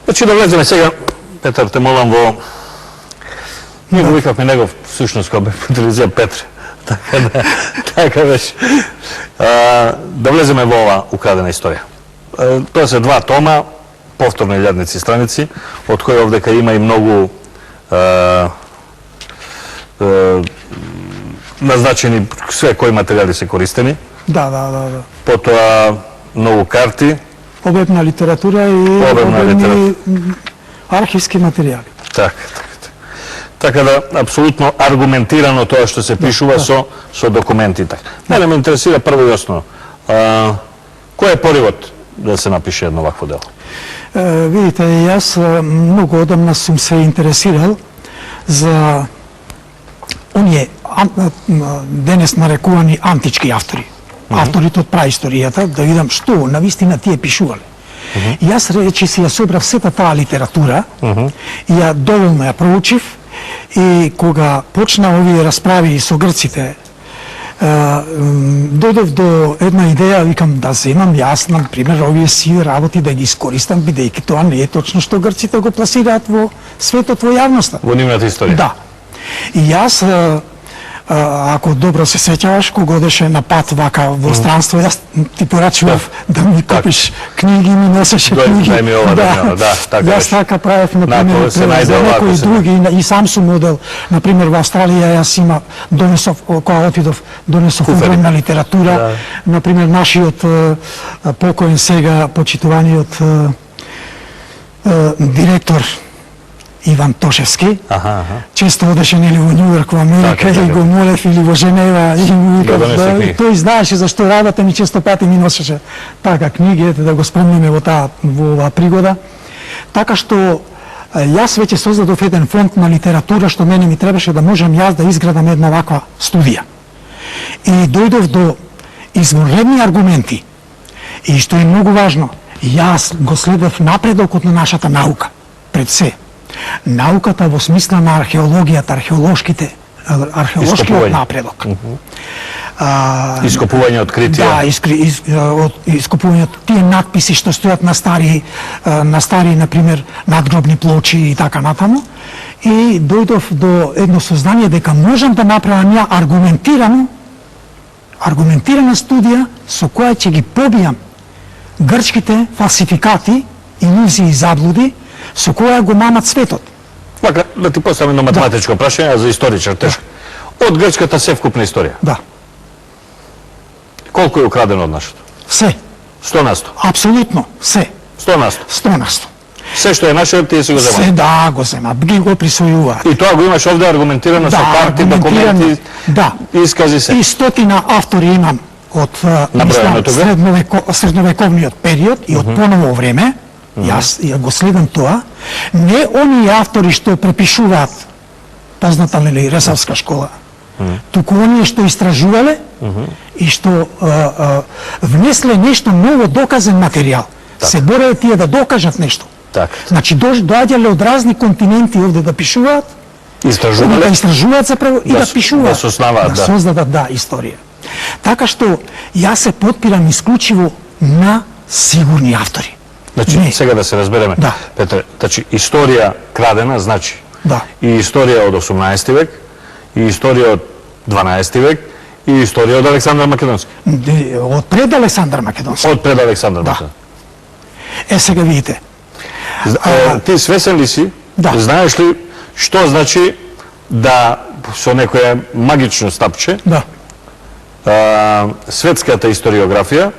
Значи да влеземе сега, Петар, те молам во... Ние го викавме негов, всушност, кога бе по телевизија Петре. Така беше. Да влеземе во ова украдена историја. Тоа се 2 тома, повторно 1000 страници, од кои овдека има и многу назначени све кои материјали се користени. Да. Потоа многу карти. Обемна литература и обемни архивски материјали. Така да, апсолутно аргументирано тоа што се пишува со документите. Мене ме интересира прво и основно. Кој е поривот да се напише едно вакво дело? Видите, јас многу одамна сум се интересирал за оние денес нарекувани антички автори. Авторите од праисторијата, да видам што навистина тие пишувале. И јас речиси ја собрав сета таа литература и ја доволно ја проучив и кога почна овие расправи со грците, дојдов до една идеја, викам да земам јас, например, овие си работи да ги искористам, бидејќи тоа не е точно што грците го пласираат во светот, во јавноста. Во нивната историја? Да. И јас, ако добро се сеќаваш, кога одеше на пат вака во странство, јас ти порачував да ми купиш книги, ми носеше книги. Јас така правев, например, за некои други, и сам сум одел, например, во Австралија, јас има, донесов, кога отидов, донесов огромна литература, например, нашиот покоен сега, почитуваниот директор Иван Тошевски, често одеше нели во Њујорк, во Америка, и го молев, или во Женева, и му викав, тој знаеше за што работам и често пати ми носеше така книги, да го спомниме во оваа пригода. Така што јас веќе создадов еден фонд на литература што мене ми требаше да можам јас да изградам една ваква студија. И дојдов до изворедни аргументи. И што е многу важно, јас го следев напредокот на нашата наука, пред се. Науката во смисла на археологијата, археолошкиот напредок. Ископување откритија. Да, ископување тие надписи што стојат на стари, например, надгробни плочи и така натаму. И дојдов до едно сознание дека можам да направам ја аргументирана студија со која ќе ги побијам грчките фалсификати, илузии и заблуди, со која го мамат светот. Вака, да ти поставам едно математичко прашање за историчар, тешко. Од грчката севкупна историја? Да. Колку е украдено од нашето? Се. 100%? Апсолутно, се. 100%? 100%. Се што е наше, тие си го земат? Се, да, го земат, ги го присвојуваат. И тоа го имаш овде аргументирано со карти, документи, искази се? И 100 автори имам од средновековниот период и од поново време. Јас го следам тоа. Не оние автори што препишуваат позната ли Ресавска школа, туку оние што истражувале и што внесле нешто ново, доказен материјал. Се борее тие да докажат нешто. Значи доаѓале од разни континенти овде да пишуваат, да истражуваат заправо и да пишуваат, да создадат историја. Така што јас се потпирам исклучиво на сигурни автори. Значи, сега да се разбереме, Петре, значи, историја крадена, значи, и историја од 18 век, и историја од 12 век, и историја од Александар Македонски. Од пред Александар Македонски. Од пред Александар Македонски. Сега видите. Ти свесен ли си, знаеш ли што значи да со некоја магично стапче светската историографија,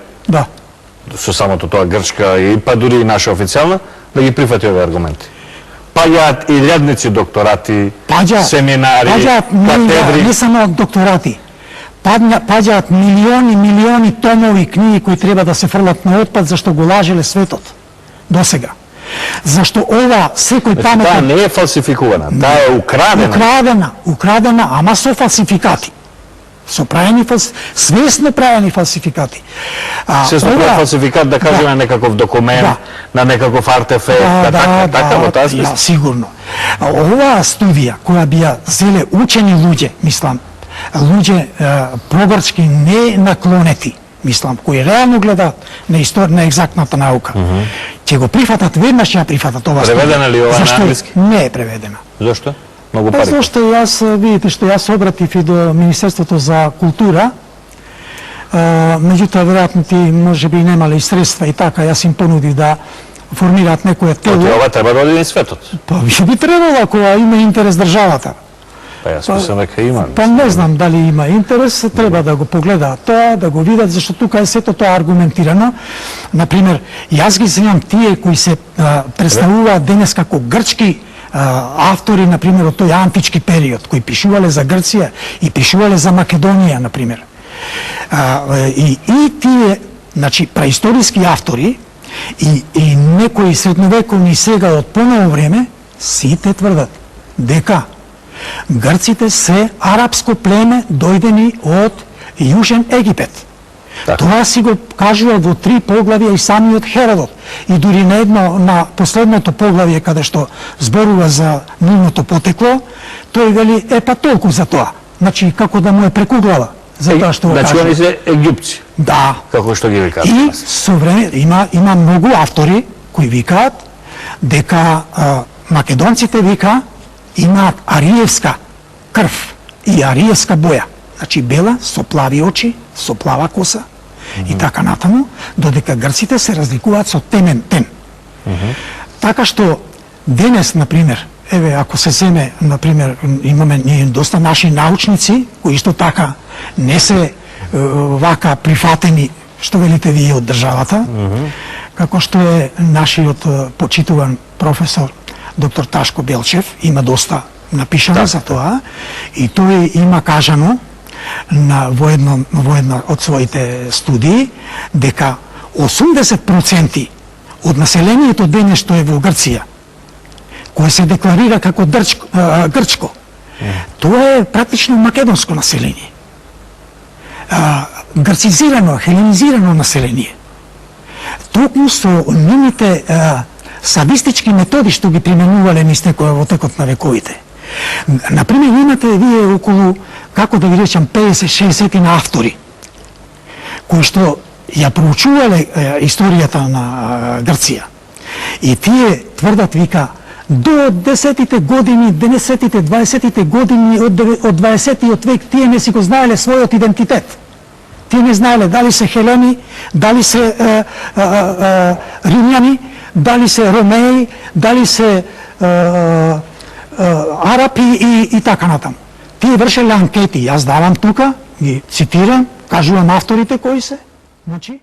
со самото тоа грчка и па дури и наша официјална, да ги прифати овие аргументи. Паѓаат илјадници докторати, семинари, катедри. Не само докторати. Паѓаат милиони томови книги кои треба да се фрлат на отпад зашто го лажеле светот досега. Зашто ова секој паметен... Таа не е фалсификувана, таа е украдена. Украдена, ама со фалсификати. Свесно правени фалсификати. Свесно правен фалсификат, да кажеме, некаков документ, на некаков артефект, така во таа смисла? Да, сигурно. Оваа студија, која би ја зеле учени луѓе, мислам, луѓе прогрчки не наклонети, мислам, кои реално гледаат на екзактната наука, ќе го прифатат, веднаш ќе ја прифатат ова. Преведена ли ова на англиски? Не е преведена. Зошто? Многу Па пари. зашто јас, видите што јас обратив и до Министерството за култура, меѓутоа веројатно ти можеби немале и средства и така, јас им понудив да формираат некое тело. Ова треба да оди на светот. Па би требало ако има интерес државата. Па јас мислам дека има. Па не знам дали има интерес, треба да го погледаат тоа, да го видат, зашто тука е сето тоа аргументирано. Например, јас ги знаам тие кои се представуваат денес како грчки автори, например, од тој антички период, кои пишувале за Грција и пишувале за Македонија, например. И тие, значи, праисториски автори и некои средновековни сега од поново време, сите тврдат дека грците се арапско племе дојдени од Јужен Египет. Така. Тоа си го кажува во 3 поглавија и самиот Херодот. И дури на последното поглавје каде што зборува за нивното потекло, тој вели па толку за тоа. Значи како да му е преку глава за тоа што го Значи кажува. они се египци, Да. како што ги викаат. И со време има многу автори кои викаат дека македонците вика имаат ариевска крв и ариевска боја. Значи бела со плави очи, со плава коса и така натаму, додека грците се разликуваат со темен тен. Така што денес, например, еве ако се земе, например, имаме ние доста наши научници кои исто така не се вака прифатени, што велите вие, од државата, како што е нашиот почитуван професор доктор Ташко Белчев, има доста напишано за тоа, и тој има кажано во една од своите студии дека 80% од населението денес што е во Грција, кое се декларира како грчко, тоа е практично македонско население. Грцизирано, хеленизирано население. Токму со нивните садистички методи што ги применувале низ во текот на вековите. Например, имате вие околу, како да ви речам, 50-60 автори кои што ја проучувале историјата на Грција. И тие тврдат, вика, до 10-тите години, 10-тите, 20-тите години од 20-тиот век тие не си го знаеле својот идентитет. Тие не знаеле дали се хелени, дали се римјани, дали се ромеи, дали се арапи и така натаму. Тие вршеле анкети, јас давам тука, ги цитирам, кажувам авторите кои се, значи